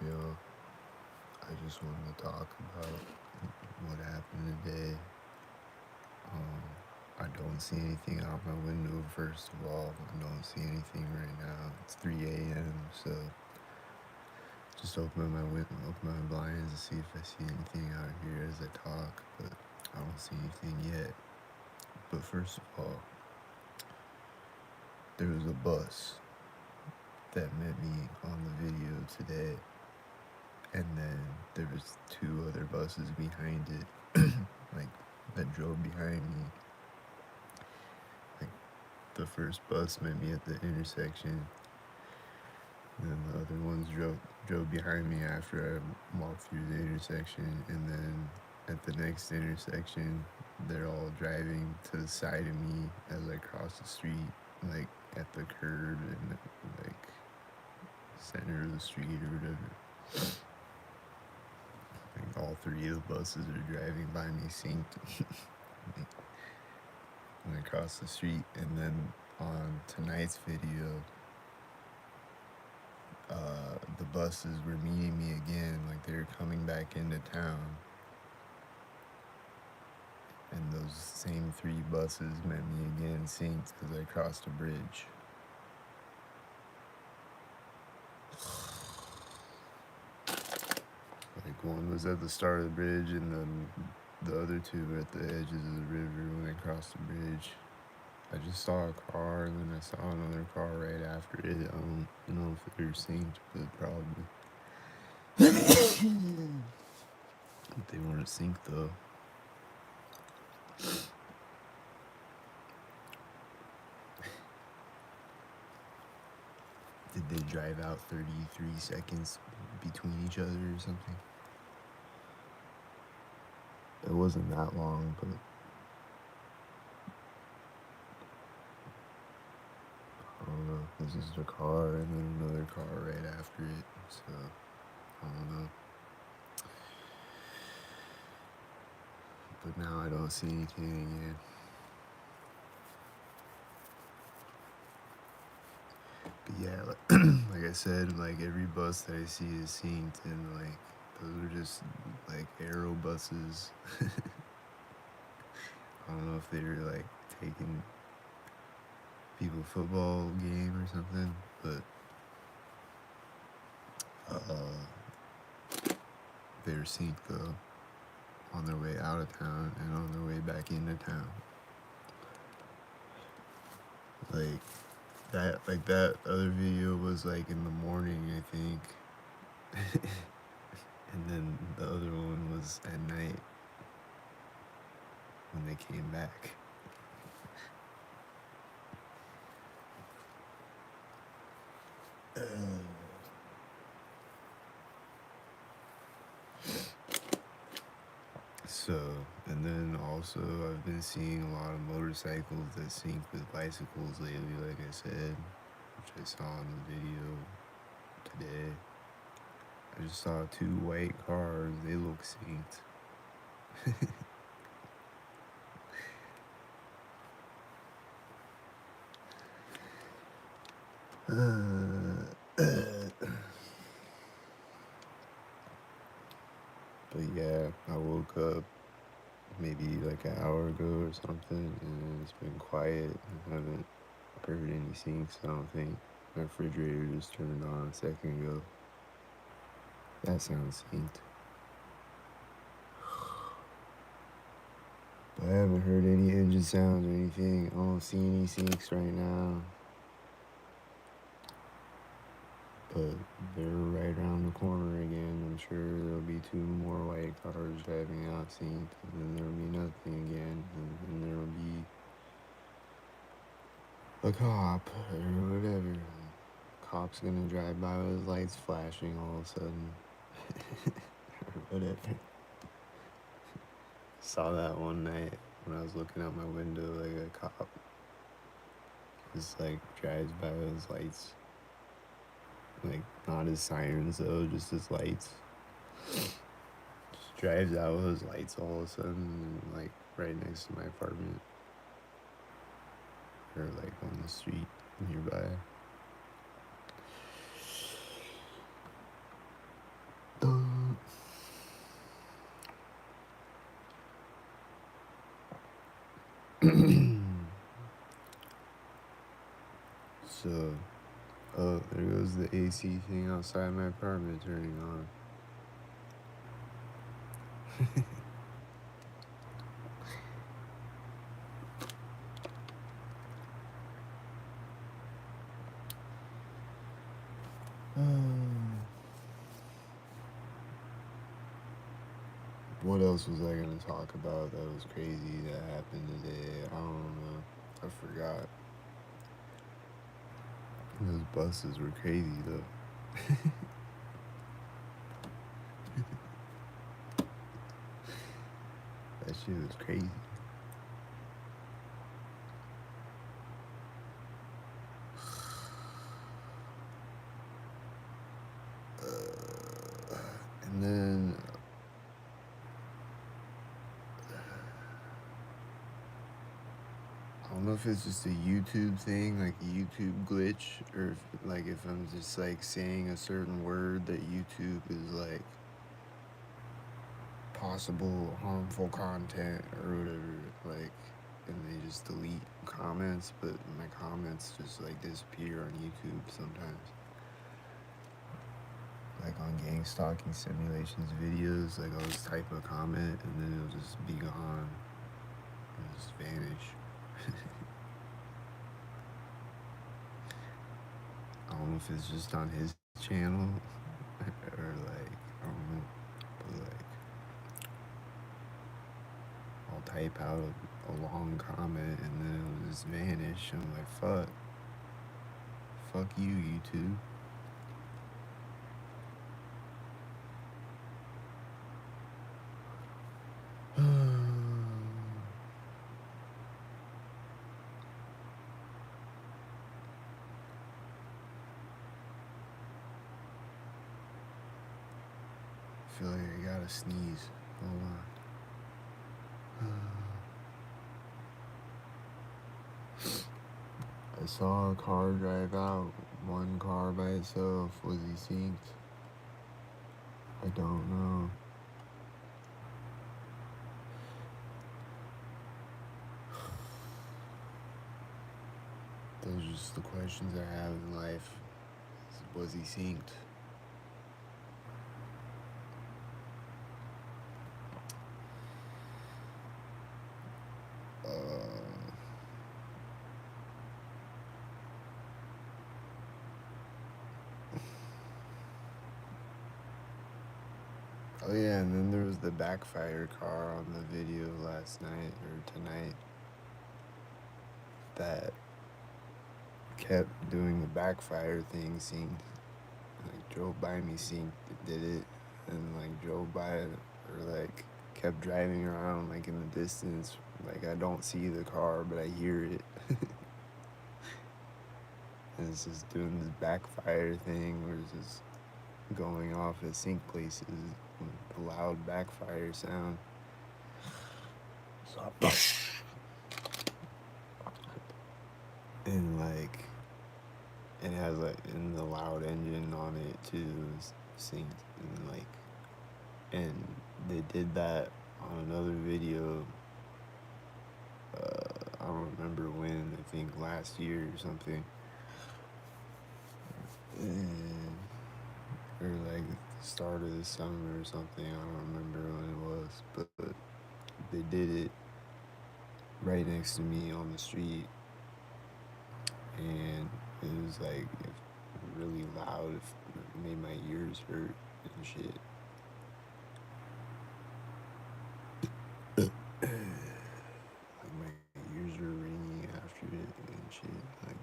Yo, I just wanted to talk about what happened today. Um, I don't see anything out my window, first of all. I don't see anything right now. It's 3 a.m., so just open my blinds to see if I see anything out here as I talk, but I don't see anything yet. But first of all, there was a bus that met me on the video today, and then there was two other buses behind it, like that drove behind me. Like the first bus met me at the intersection, and then the other ones drove behind me after I walked through the intersection, and then at the next intersection, they're all driving to the side of me as I cross the street, like at the curb and like center of the street or whatever. Like all three of the buses are driving by me synced when I cross the street, and then on tonight's video, the buses were meeting me again, like they were coming back into town, and those same three buses met me again synced as I crossed a bridge. Like one was at the start of the bridge, and then the other two were at the edges of the river when I crossed the bridge. I just saw a car, and then I saw another car right after it. I don't know if they were synced, but probably. They weren't synced though. Did they drive out 33 seconds between each other or something? It wasn't that long, but I don't know. This is a car and then another car right after it, so I don't know. But now I don't see anything again. But yeah, like I said, like every bus that I see is synced, and like those are just like arrow buses. I don't know if they were like taking people football game or something, but they were synced though, on their way out of town and on their way back into town. Like that other video was like in the morning, I think. And then the other one was at night when they came back. So, and then also I've been seeing a lot of motorcycles that sync with bicycles lately, like I said, which I saw in the video today. I just saw two white cars, they look synced. But yeah, I woke up maybe like an hour ago or something, and it's been quiet. I haven't heard any syncs, I don't think. My refrigerator just turned on a second ago. That sounds synced. But I haven't heard any engine sounds or anything. I don't see any syncs right now. But they're right around the corner again. I'm sure there'll be two more white cars driving out synced, and then there'll be nothing again, and then there'll be a cop or whatever. Cop's gonna drive by with his lights flashing all of a sudden. Or whatever. Saw that one night when I was looking out my window, like a cop just like drives by with his lights. Like not his sirens though, just his lights. Just drives out with his lights all of a sudden, like right next to my apartment. Or like on the street nearby. So, oh, there goes the AC thing outside my apartment turning on. What else was I gonna talk about that was crazy that happened today? I don't know. I forgot. Those buses were crazy though. That shit was crazy. And then I don't know if it's just a YouTube thing, like a YouTube glitch, or if I'm just like saying a certain word that YouTube is like possible harmful content or whatever, like, and they just delete comments, but my comments just like disappear on YouTube sometimes. Like on gang stalking simulations videos, like I'll just type a comment and then it'll just be gone. It'll just vanish. I don't know if it's just on his channel or like, I don't know, but like I'll type out a long comment and then it'll just vanish. I'm like, fuck you, YouTube. I feel like I gotta sneeze. Hold on. I saw a car drive out, one car by itself. Was he synced? I don't know. Those are just the questions I have in life. Was he synced? Oh yeah, and then there was the backfire car on the video last night or tonight that kept doing the backfire thing, synced. Like drove by me, synced, did it, and like drove by or like kept driving around like in the distance. Like I don't see the car, but I hear it. And it's just doing this backfire thing where it's just going off at sync places, with the loud backfire sound. And like it has like in the loud engine on it too, synced and like, and they did that on another video. I don't remember when. I think last year or something. And, or like the start of the summer or something. I don't remember when it was, but they did it right next to me on the street, and it was like really loud. It made my ears hurt and shit. Like my ears were ringing after it and shit. Like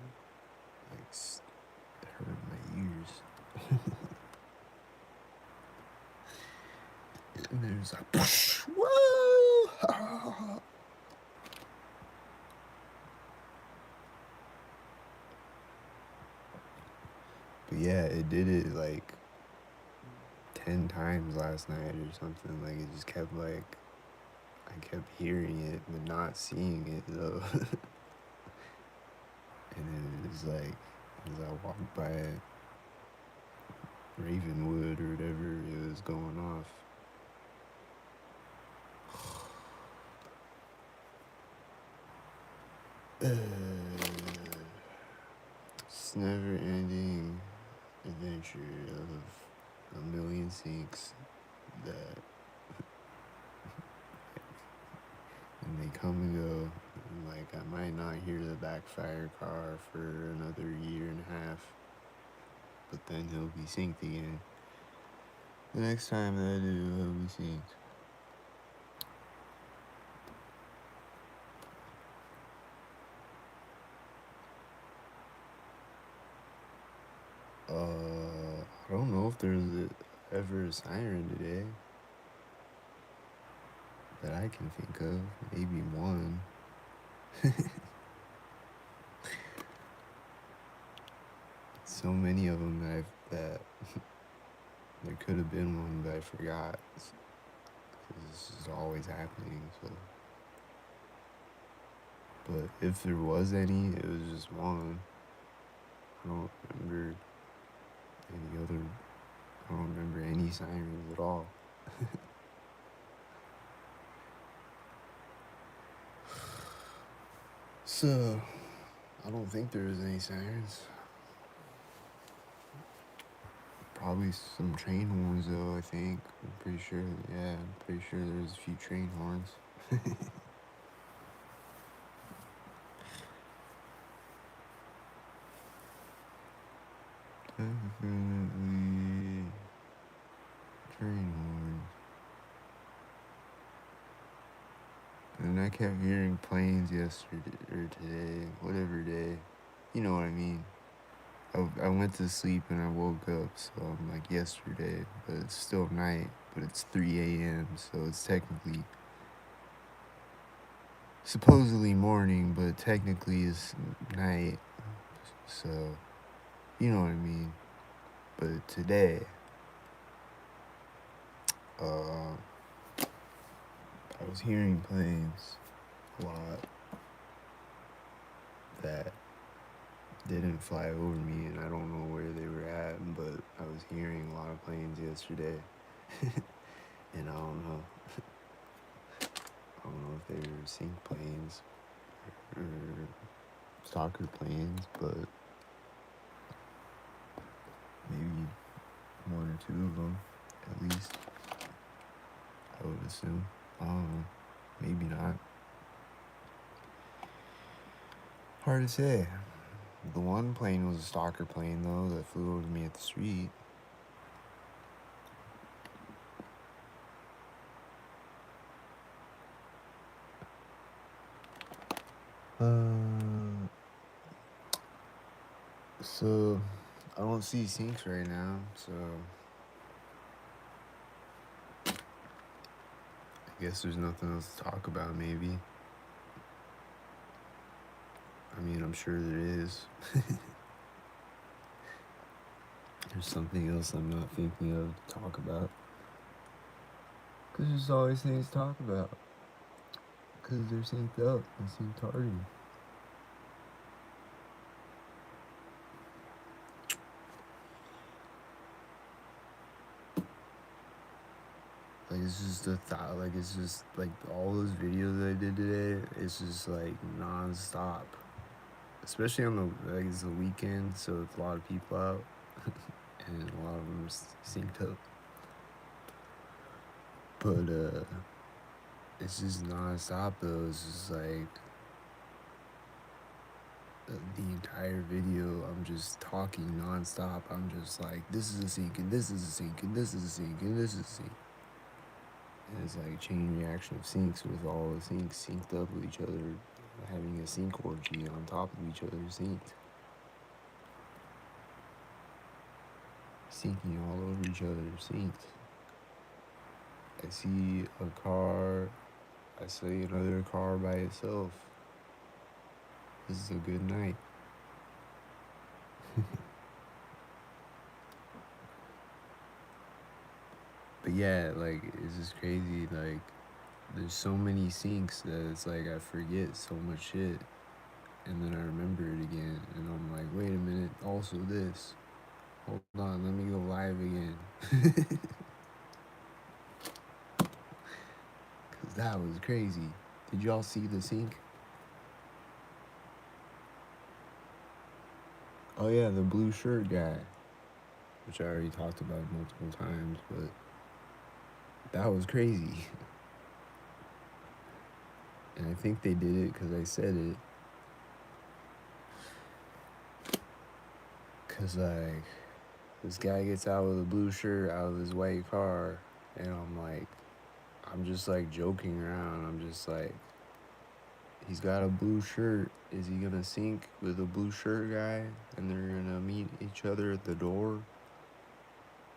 it hurt my ears. And there's like, whoa! But yeah, it did it like 10 times last night or something. Like it just kept like, I kept hearing it but not seeing it though. And it was like, as I walked by Ravenwood or whatever, it was going off. It's never ending adventure of a million sinks that and they come and go. And like I might not hear the backfire car for another year and a half, but then he'll be synced again. The next time that I do, he'll be synced. I don't know if there's ever a siren today that I can think of. Maybe one. So many of them that there could have been one, but I forgot. Because this is always happening. So, but if there was any, it was just one. I don't remember any other. I don't remember any sirens at all. So, I don't think there was any sirens. Probably some train horns though, I think. I'm pretty sure, yeah, I'm pretty sure there's a few train horns. Definitely train horns. And I kept hearing planes yesterday, or today, whatever day. You know what I mean. I went to sleep and I woke up, so I'm like yesterday, but it's still night, but it's 3 a.m., so it's technically, supposedly morning, but technically it's night, so, you know what I mean. But today, I was hearing planes a lot that didn't fly over me, and I don't know where they were at, but I was hearing a lot of planes yesterday, and I don't know if they were sync planes or stalker planes, but maybe one or two of them, at least, I would assume. I don't know, maybe not. Hard to say. The one plane was a stalker plane, though, that flew over me at the street. So, I don't see sinks right now, so I guess there's nothing else to talk about, maybe. I mean, I'm sure there is. There's something else I'm not thinking of to talk about. Because there's always things to talk about. Because they're synced up and synced hardy. Like, it's just a thought. Like, it's just, like, all those videos that I did today, it's just, like, non-stop. Especially on the, like, it's the weekend, so it's a lot of people out. And a lot of them are synced up. But, it's just non-stop, though. It's just, like, the entire video, I'm just talking non-stop. I'm just like, this is a sync, and this is a sync, and this is a sync, and this is a sync. And it's like a chain reaction of syncs with all the syncs synced up with each other, having a sync orgy on top of each other synced. Syncing all over each other synced. I see a car, I see another car by itself. This is a good night. But yeah, like, it's just crazy, like, there's so many syncs that it's like I forget so much shit, and then I remember it again, and I'm like, wait a minute, also this. Hold on, let me go live again. Because that was crazy. Did y'all see the sync? Oh yeah, the blue shirt guy, which I already talked about multiple times, but that was crazy. And I think they did it because I said it. Because, like, this guy gets out with a blue shirt out of his white car, and I'm just like joking around. I'm just like, he's got a blue shirt. Is he gonna sink with a blue shirt guy? And they're gonna meet each other at the door?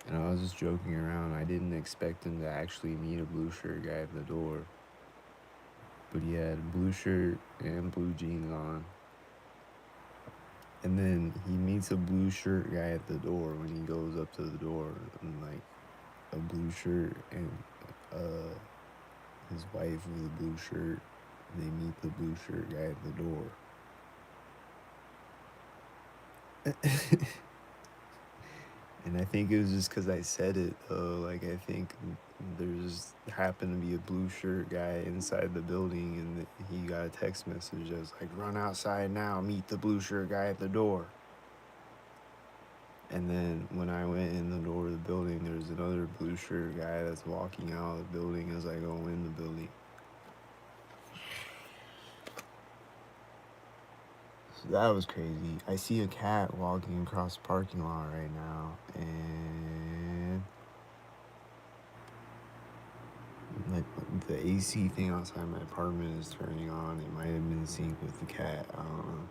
And I was just joking around. I didn't expect him to actually meet a blue shirt guy at the door. But he had a blue shirt and blue jeans on. And then he meets a blue shirt guy at the door when he goes up to the door. And like a blue shirt and his wife with a blue shirt. They meet the blue shirt guy at the door. And I think it was just because I said it, though. Like, I think there's happened to be a blue shirt guy inside the building, and he got a text message that was like, run outside now, meet the blue shirt guy at the door. And then when I went in the door of the building, there's another blue shirt guy that's walking out of the building as I go in the building. So that was crazy. I see a cat walking across the parking lot right now, and like the AC thing outside my apartment is turning on. It might have been synced with the cat. I don't know.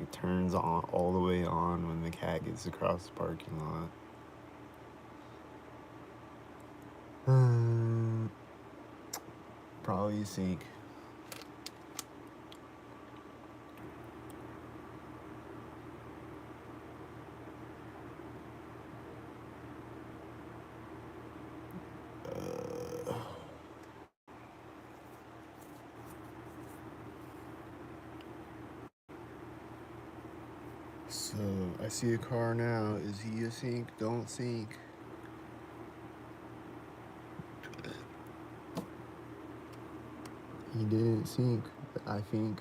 It turns on all the way on when the cat gets across the parking lot. Probably sync. So I see a car now. Is he a sync? Don't sync. He didn't sync, I think.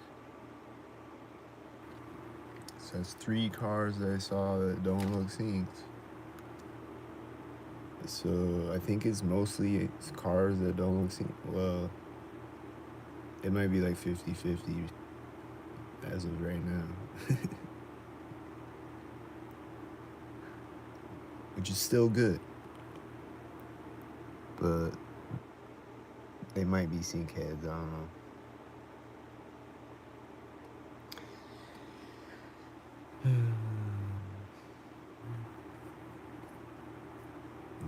So that's 3 cars that I saw that don't look synced. So I think it's mostly cars that don't look synced. Well, it might be like 50-50 as of right now. Which is still good. But they might be sync heads, I don't know.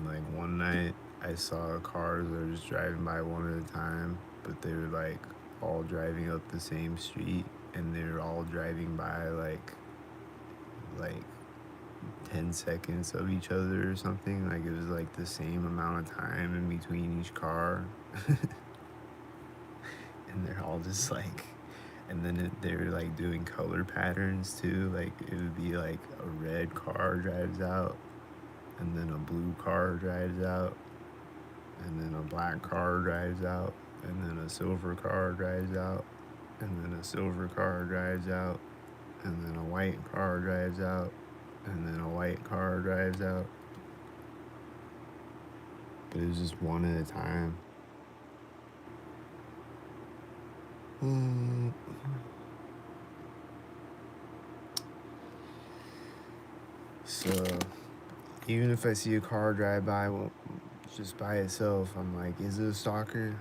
Like one night I saw cars that were just driving by one at a time, but they were like all driving up the same street, and they were all driving by like 10 seconds of each other or something. Like it was like the same amount of time in between each car. And they're all just like, and then they were like doing color patterns too. Like it would be like a red car drives out, and then a blue car drives out, and then a black car drives out, and then a silver car drives out, and then a silver car drives out, and then a white car drives out, and then a white car drives out. But it was just one at a time. So even if I see a car drive by just by itself, I'm like, is it a stalker?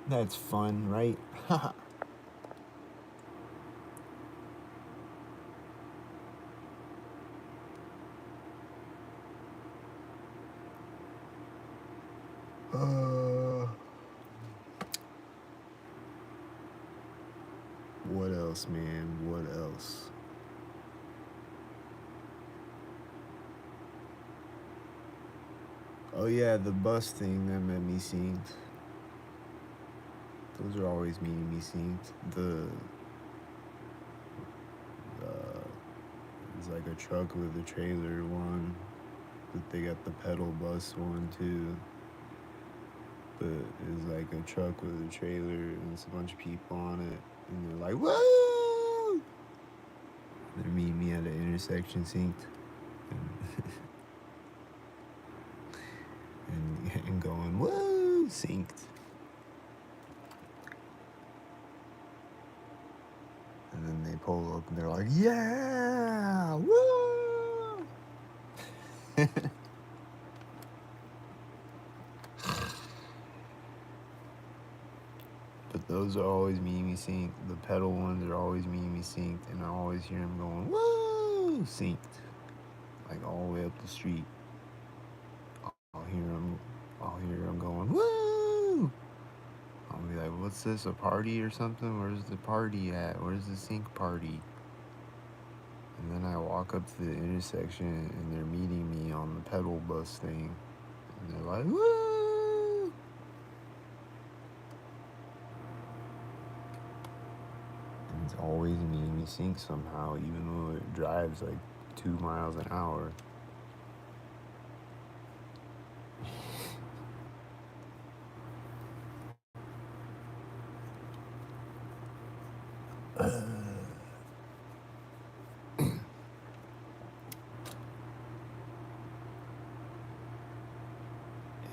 That's fun, right? What else, man? What else? Oh yeah, the bus thing that made me synced. Those are always meeting me synced. It's like a truck with a trailer one. but they got the pedal bus one too. But it's like a truck with a trailer and it's a bunch of people on it, and they're like, "Woo!" They're meeting me at an intersection synced, and going, "Woo!" Synced. And then they pull up and they're like, "Yeah! Woo!" But those are always me synced. The pedal ones are always me synced, and I always hear them going, "Woo!" Synced, like all the way up the street. I'll hear them going, "Woo!" I'll be like, "What's this? A party or something? Where's the party at? Where's the sync party?" And then I walk up to the intersection, and they're meeting me on the pedal bus thing, and they're like, "Woo!" And it's always me sync somehow, even though it drives like 2 miles an hour.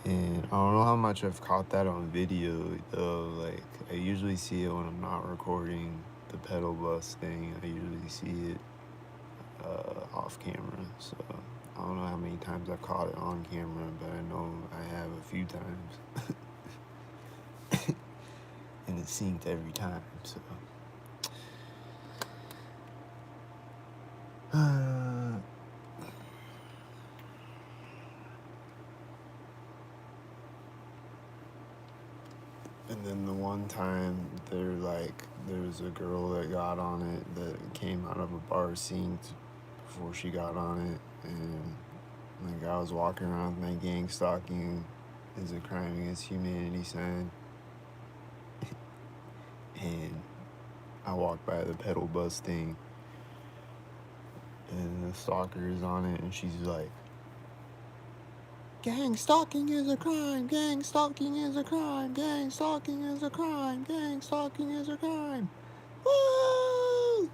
And I don't know how much I've caught that on video though. Like, I usually see it when I'm not recording the pedal bus thing. I usually see it off camera. So I don't know how many times I've caught it on camera, but I know I have a few times. And it's synced every time. So and then the one time there was a girl that got on it that came out of a bar synced before she got on it, and like I was walking around with my gang stalking is a crime against humanity sign, and I walked by the pedal bus thing, and the stalker is on it, and she's like, "Gang stalking is a crime, gang stalking is a crime, gang stalking is a crime, gang stalking is a crime. Woo!"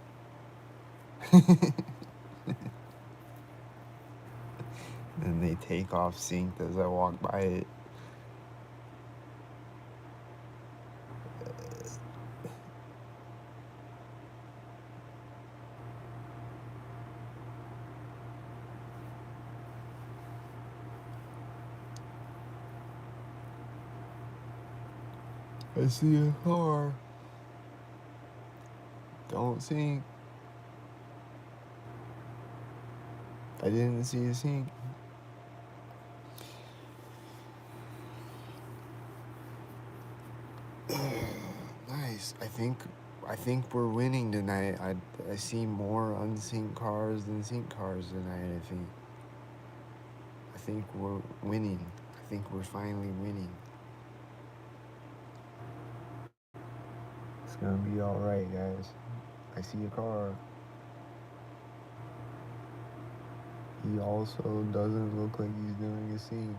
And they take off synced as I walk by it. I see a car. Don't sync. I didn't see a sync. Nice. I think we're winning tonight. I see more unsynced cars than synced cars tonight. I think we're winning. I think we're finally winning. It's gonna be all right, guys. I see a car. He also doesn't look like he's doing a sync.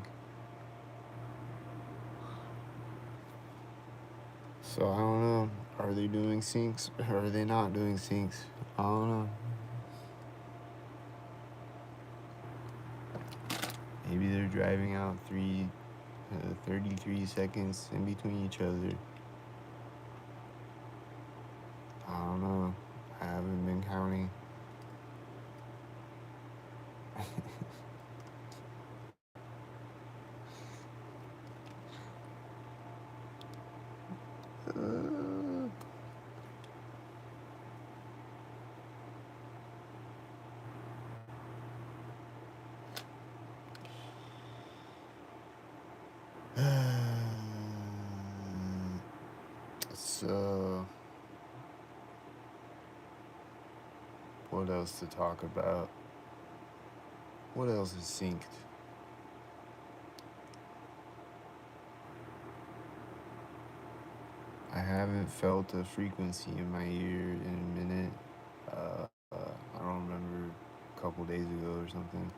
So I don't know. Are they doing syncs or are they not doing syncs? I don't know. Maybe they're driving out 33 seconds in between each other. I don't know. I haven't been counting. So, what else to talk about? What else is synced? I haven't felt a frequency in my ear in a minute. I don't remember, a couple days ago or something.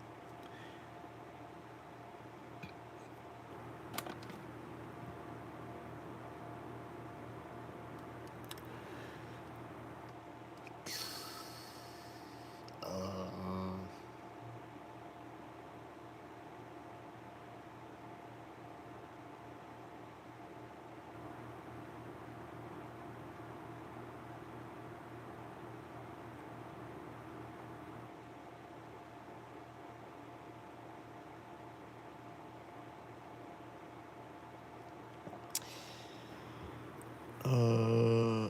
Uh,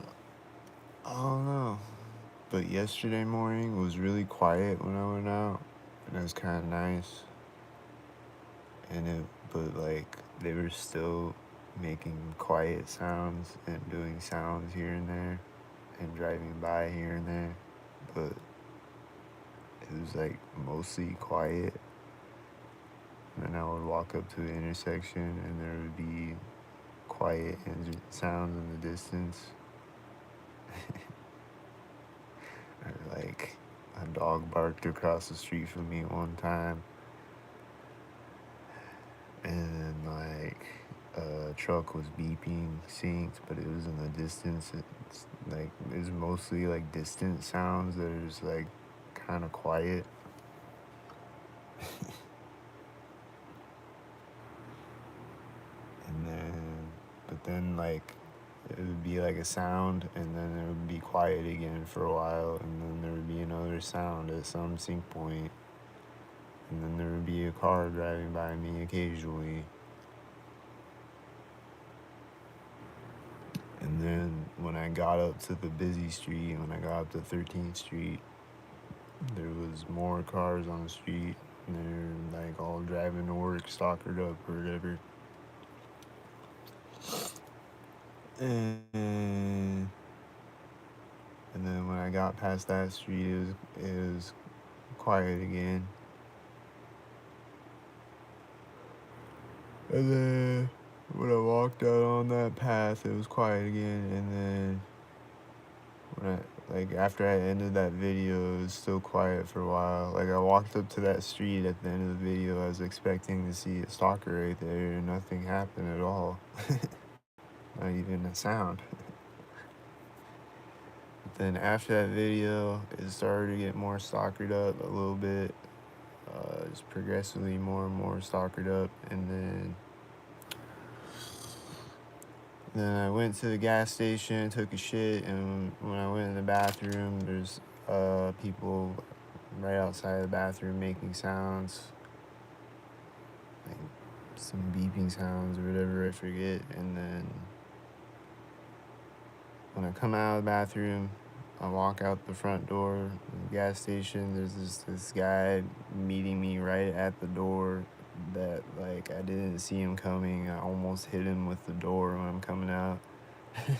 I don't know. But yesterday morning was really quiet when I went out, and it was kind of nice. But like, they were still making quiet sounds and doing sounds here and there, and driving by here and there. But it was like mostly quiet. And then I would walk up to the intersection, and there would be quiet and sounds in the distance. Or like a dog barked across the street from me one time, and then like a truck was beeping, synced, but it was in the distance. It's like it's mostly like distant sounds that are just like kind of quiet. And then, but then like it would be like a sound, and then it would be quiet again for a while, and then there would be another sound at some sync point, and then there would be a car driving by me occasionally. And then when I got up to the busy street, when I got up to 13th Street, there was more cars on the street, and they're like all driving to work, stalkered up or whatever. And then when I got past that street, it was quiet again. And then when I walked out on that path, it was quiet again. And then when after I ended that video, it was still quiet for a while. Like I walked up to that street at the end of the video, I was expecting to see a stalker right there, and nothing happened at all. Not even a sound. But then after that video, it started to get more stalkered up a little bit. Just progressively more and more stalkered up, and then I went to the gas station, took a shit, and when I went in the bathroom, there's people right outside the bathroom making sounds, like some beeping sounds or whatever, I forget. And then when I come out of the bathroom, I walk out the front door of the gas station. There's this guy meeting me right at the door that like I didn't see him coming. I almost hit him with the door when I'm coming out. I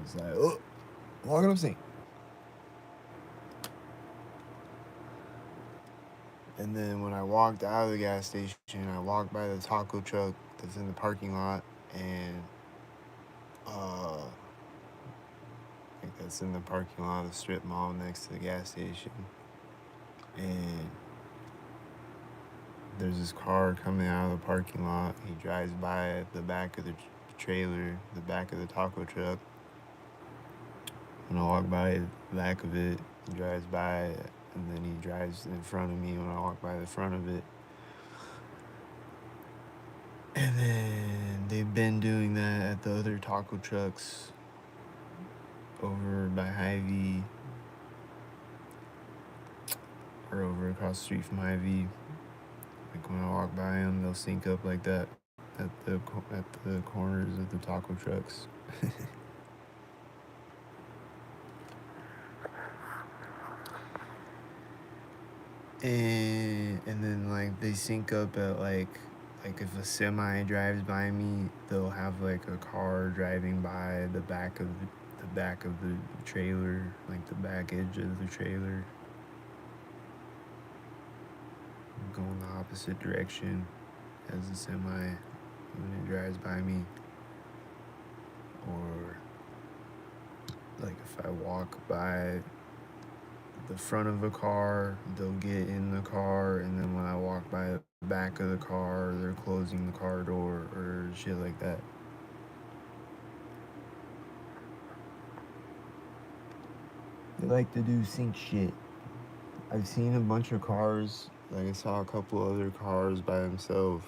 was like, oh, walking up scene. And then when I walked out of the gas station, I walked by the taco truck that's in the parking lot, and like that's in the parking lot of the strip mall next to the gas station. And there's this car coming out of the parking lot. He drives by at the back of the trailer, the back of the taco truck. When I walk by the back of it, he drives by, and then he drives in front of me when I walk by the front of it. And then they've been doing that at the other taco trucks over by Hy-Vee, or over across the street from Hy-Vee. Like when I walk by them, they'll sync up like that at the corners of the taco trucks. And then like they sync up at like if a semi drives by me, they'll have like a car driving by the back of the trailer, like the back edge of the trailer, going the opposite direction as the semi when it drives by me. Or like if I walk by the front of a car, they'll get in the car, and then when I walk by the back of the car, they're closing the car door or shit like that. They like to do sync shit. I've seen a bunch of cars, like I saw a couple other cars by themselves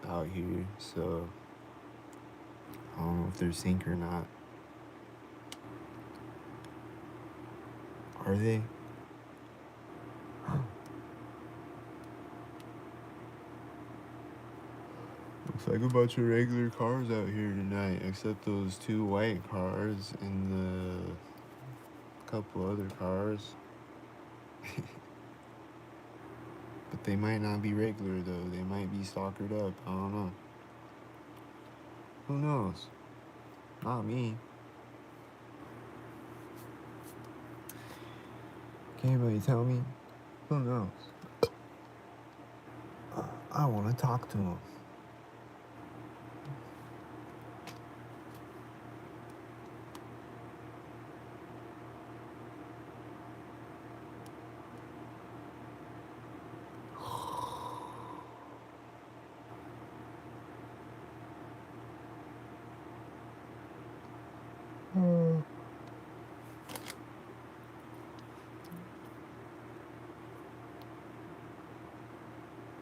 out here, so I don't know if they're sync or not. Are they? Looks like a bunch of regular cars out here tonight, except those two white cars and the couple other cars. But they might not be regular though. They might be stalkered up. I don't know. Who knows? Not me. Can anybody tell me? Who knows? I want to talk to him.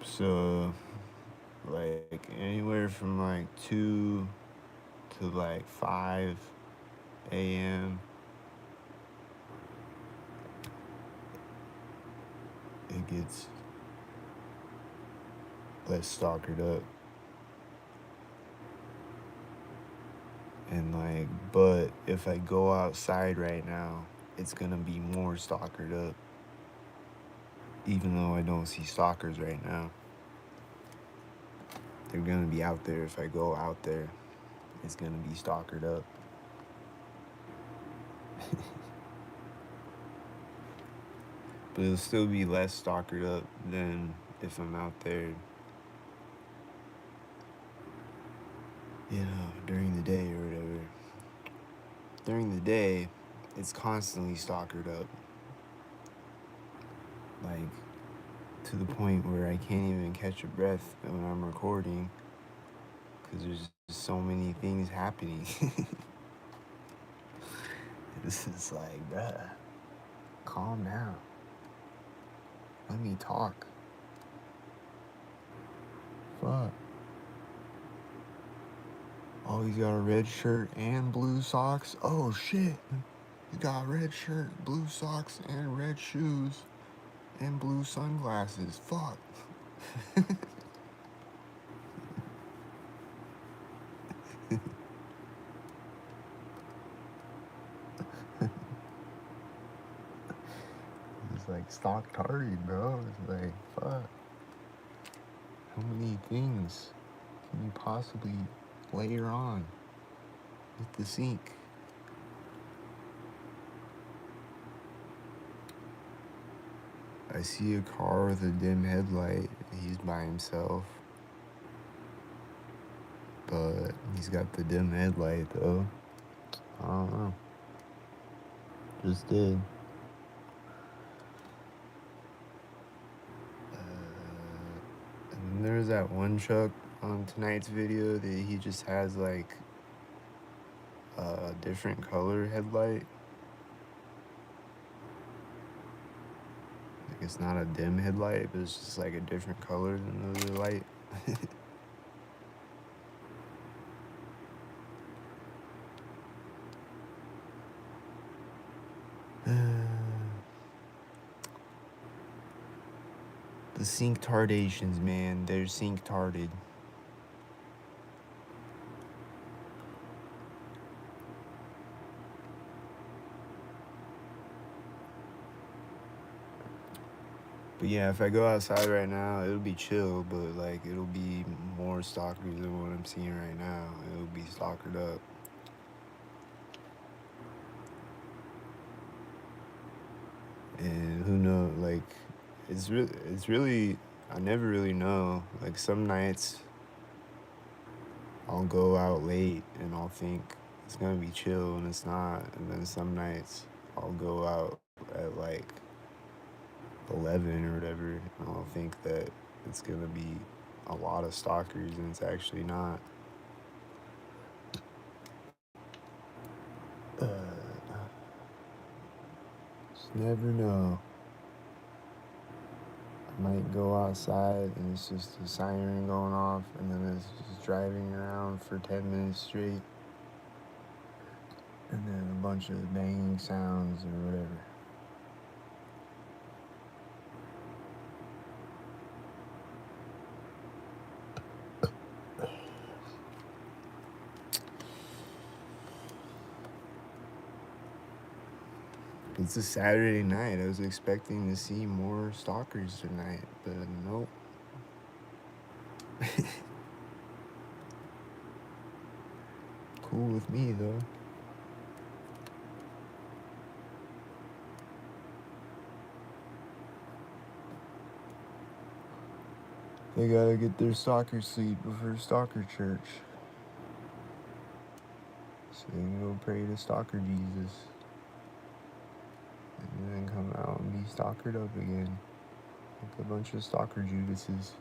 So, like, anywhere from like 2 to like 5 a.m., it gets less stalkered up. And like, but if I go outside right now, it's gonna be more stalkered up. Even though I don't see stalkers right now, they're gonna be out there. If I go out there, it's gonna be stalkered up. But it'll still be less stalkered up than if I'm out there, you know, during the day or whatever. During the day, it's constantly stalkered up. Like, to the point where I can't even catch a breath when I'm recording because there's just so many things happening. This is like, bruh, calm down. Let me talk. Fuck. Oh, he's got a red shirt and blue socks? Oh, shit. He's got a red shirt, blue socks, and red shoes, and blue sunglasses. Fuck. It's like stock tardy, bro. It's like, fuck. How many things can you possibly layer on with the sink? I see a car with a dim headlight. He's by himself. But he's got the dim headlight though. I don't know. Just did. And there's that one truck on tonight's video that he just has like a different color headlight. Like it's not a dim headlight, but it's just like a different color than the other light. The sink tardations, man, they're sink tarded. But yeah, if I go outside right now, it'll be chill, but like it'll be more stalkers than what I'm seeing right now. It'll be stalkered up. And who knows, like it's really I never really know. Like some nights I'll go out late and I'll think it's gonna be chill and it's not, and then some nights I'll go out at like 11 or whatever and I'll think that it's gonna be a lot of stalkers and it's actually not. Just never know. I might go outside and it's just a siren going off and then it's just driving around for 10 minutes straight. And then a bunch of banging sounds or whatever. It's a Saturday night. I was expecting to see more stalkers tonight, but nope. Cool with me, though. They gotta get their stalker sleep before stalker church, so they can go pray to stalker Jesus, and then come out and be stalkered up again, like a bunch of stalker Judases.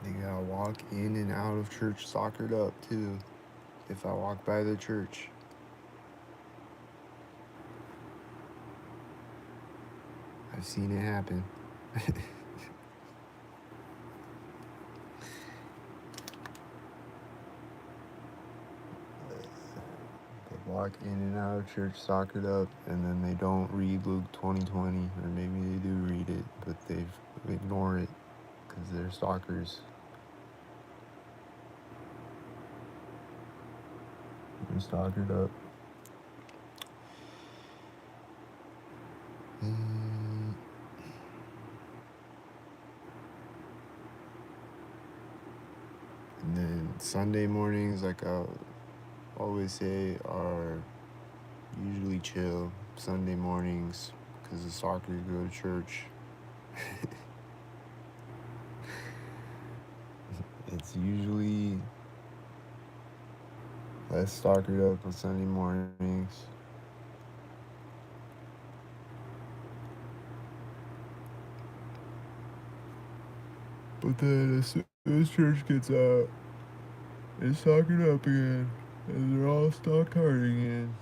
They gotta walk in and out of church stalkered up too. If I walk by the church, I've seen it happen. They walk in and out of church stalkered up, and then they don't read Luke 20:20, or maybe they do read it, but they ignore it because they're stalkers. They're stalkered up. And then Sunday mornings, like I always say, are usually chill. Sunday mornings, because the stalkers go to church. It's usually less stalkered up on Sunday mornings. But then as soon as church gets out, it's stalkered up again, and they're all stalked hard again.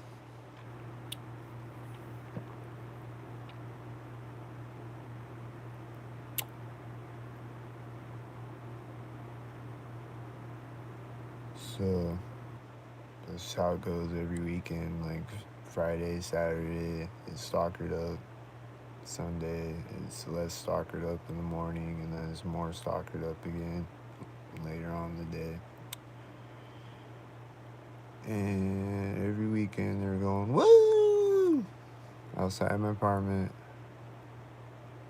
So that's how it goes every weekend. Like Friday, Saturday, it's stalkered up. Sunday, it's less stalkered up in the morning, and then it's more stalkered up again later on in the day. And every weekend they're going, woo! Outside my apartment,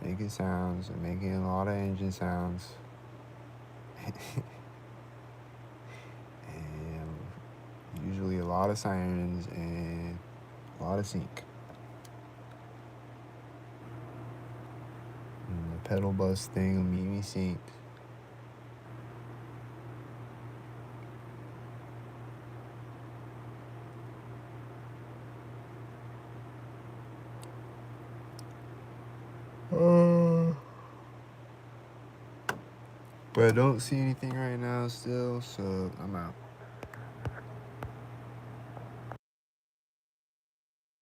making sounds and making a lot of engine sounds. And usually a lot of sirens and a lot of sync. And the pedal bus thing will meet me synced. But I don't see anything right now still, so I'm out.